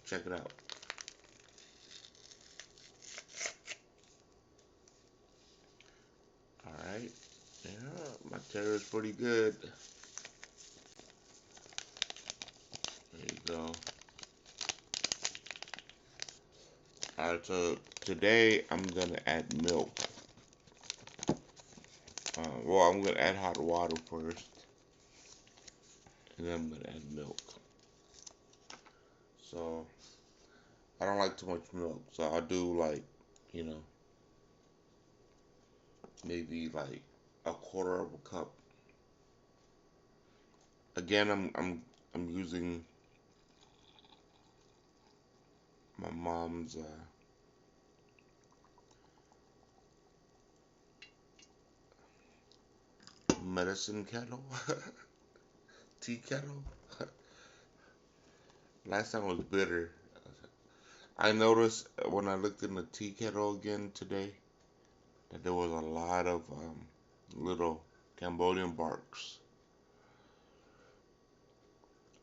Check it out. All right. Yeah, my tear is pretty good. There you go. All right, so today I'm gonna add milk. Well, I'm gonna add hot water first, and then I'm gonna add milk. So I don't like too much milk, so I'll do like, you know, maybe like a quarter of a cup. Again, I'm using my mom's medicine kettle, tea kettle. Last time was bitter. I noticed when I looked in the tea kettle again today that there was a lot of little Cambodian barks.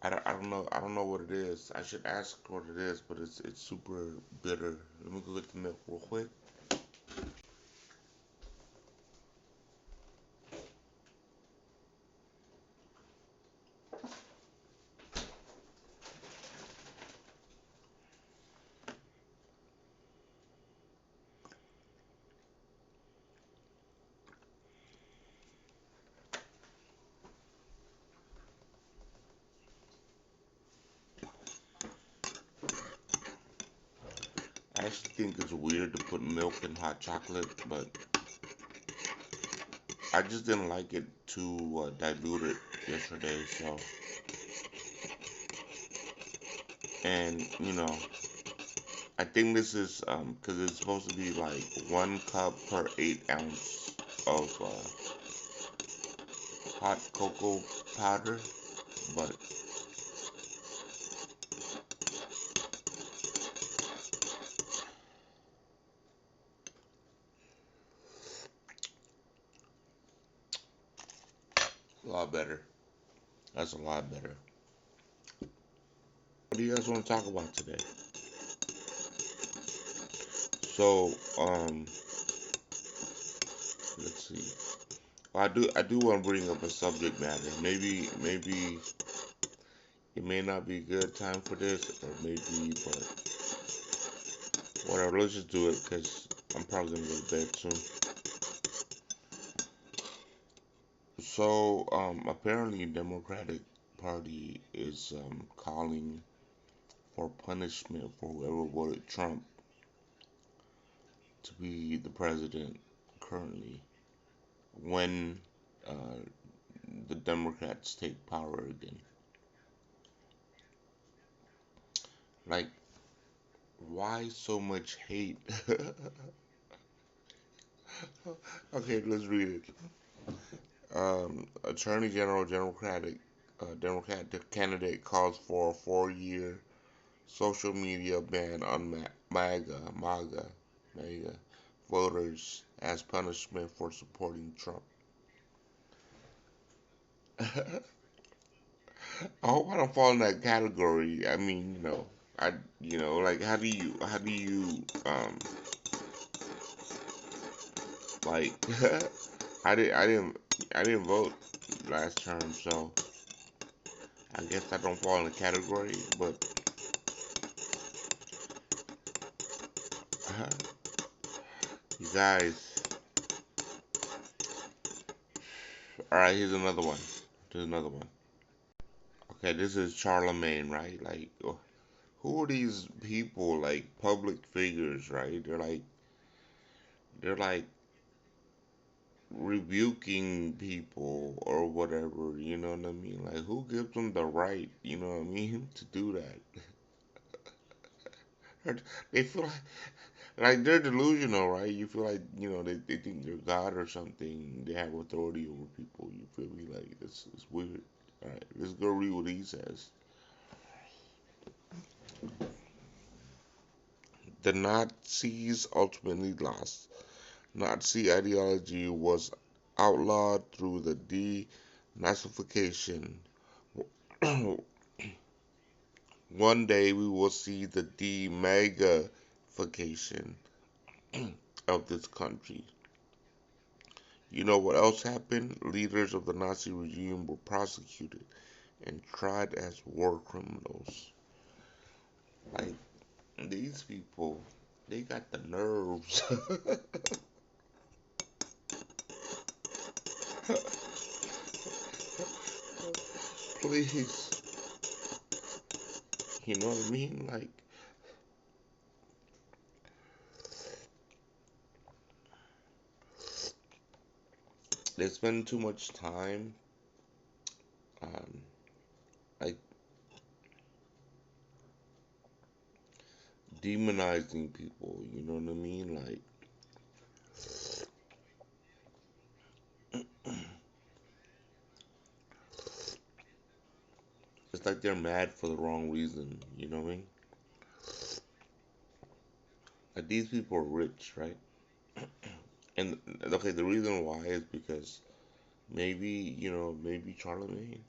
I don't know what it is. I should ask what it is, but it's super bitter. Let me go get the milk real quick. I actually think it's weird to put milk in hot chocolate, but I just didn't like it too diluted yesterday. So, and I think this is because it's supposed to be like 1 cup per 8 ounce of hot cocoa powder, but a lot better. That's a lot better. What do you guys want to talk about today? So, let's see. Well, I do want to bring up a subject matter. Maybe it may not be a good time for this, or maybe, but whatever. Let's just do it because I'm probably gonna go to bed soon. So, apparently, Democratic Party is calling for punishment for whoever voted Trump to be the president currently when uh, the Democrats take power again. Like, why so much hate? Okay, let's read it. Attorney General Democratic candidate calls for a 4-year social media ban on MAGA voters as punishment for supporting Trump. I hope I don't fall in that category. I mean, I, like, like, I did, I didn't, I didn't vote last term, so I guess I don't fall in the category. But you guys, all right, here's another one. Here's another one. Okay, this is Charlemagne, right? Like, who are these people? Like public figures, right? They're like rebuking people or whatever. You know what I mean? Like, who gives them the right? You know what I mean to do that? They feel like they're delusional, right? You feel like they think they're God or something. They have authority over people. You feel me? Like it's weird. All right, let's go read what he says. The Nazis ultimately lost. Nazi ideology was outlawed through the denazification, One day we will see the demagnification of this country. You know what else happened? Leaders of the Nazi regime were prosecuted and tried as war criminals. Like these people, they got the nerves. Please, you know what I mean? Like they spend too much time, um, like demonizing people. You know what I mean? Like it's like they're mad for the wrong reason. You know what I mean? Like these people are rich, right? And okay, the reason why is because maybe maybe Charlemagne,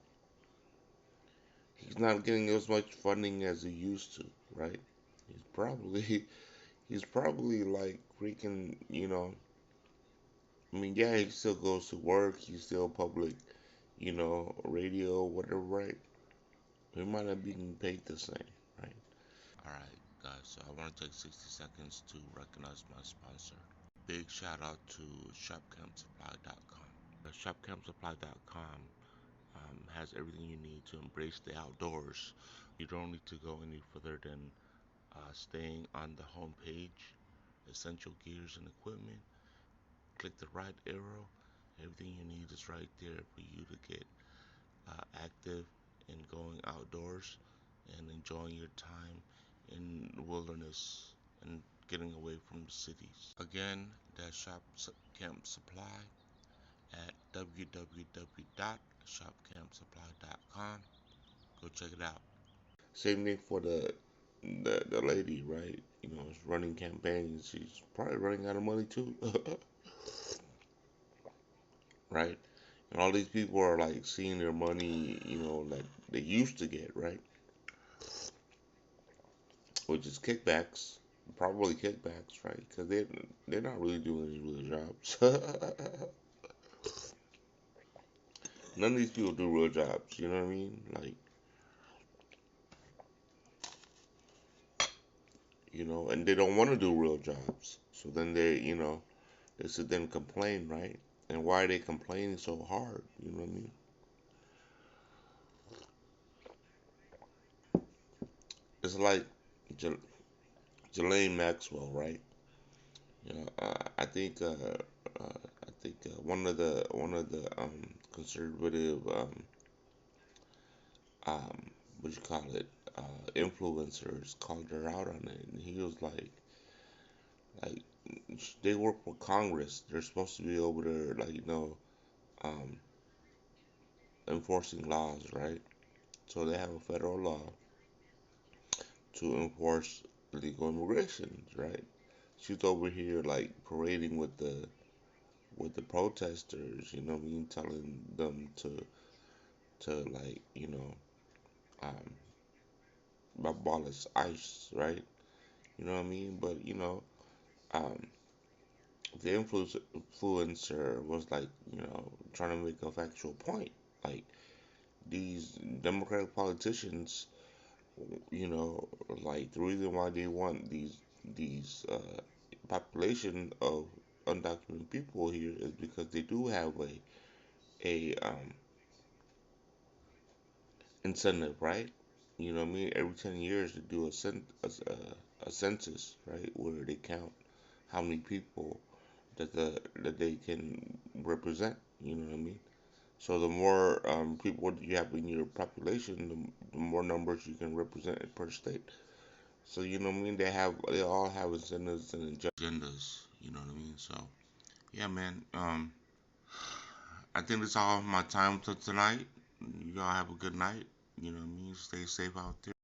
he's not getting as much funding as he used to, right? He's probably he's probably like freaking, I mean, yeah, he still goes to work, he's still public, radio, whatever, right? He might not be getting paid the same, right? All right, guys. So I want to take 60 seconds to recognize my sponsor. Big shout out to shopcampsupply.com. Shopcampsupply.com has everything you need to embrace the outdoors. You don't need to go any further than staying on the home page, essential gears and equipment. Click the right arrow. Everything you need is right there for you to get active in going outdoors and enjoying your time in the wilderness and getting away from the cities. Again, that's Shop Camp Supply at www.shopcampsupply.com. Go check it out. Same thing for the lady, right? Is running campaigns. She's probably running out of money too, right? And all these people are like seeing their money, that they used to get, right? Which is kickbacks, probably kickbacks, right? Because they're not really doing any real jobs. None of these people do real jobs. You know what I mean? Like, and they don't want to do real jobs. So then they sit there and complain, right? And why are they complaining so hard? You know what I mean? It's like J- Jelaine Maxwell, right? I think one of the conservative what you call it influencers called her out on it, and he was like they work for Congress. They're supposed to be over there, like um, enforcing laws, right? So they have a federal law to enforce illegal immigration, right? She's over here like parading with the protesters, you know what I mean, telling them to like um, abolish ICE, right? You know what I mean? But um, the influencer was like trying to make a factual point, like these Democratic politicians, like the reason why they want these population of undocumented people here is because they do have a incentive, right? You know what I mean? Every 10 years they do a census, right, where they count how many people that they can represent. You know what I mean? So the more people you have in your population, the more numbers you can represent per state. So you know what I mean? They all have incentives and agendas. You know what I mean? So yeah, man. I think that's all my time for tonight. You all have a good night. You know what I mean? Stay safe out there.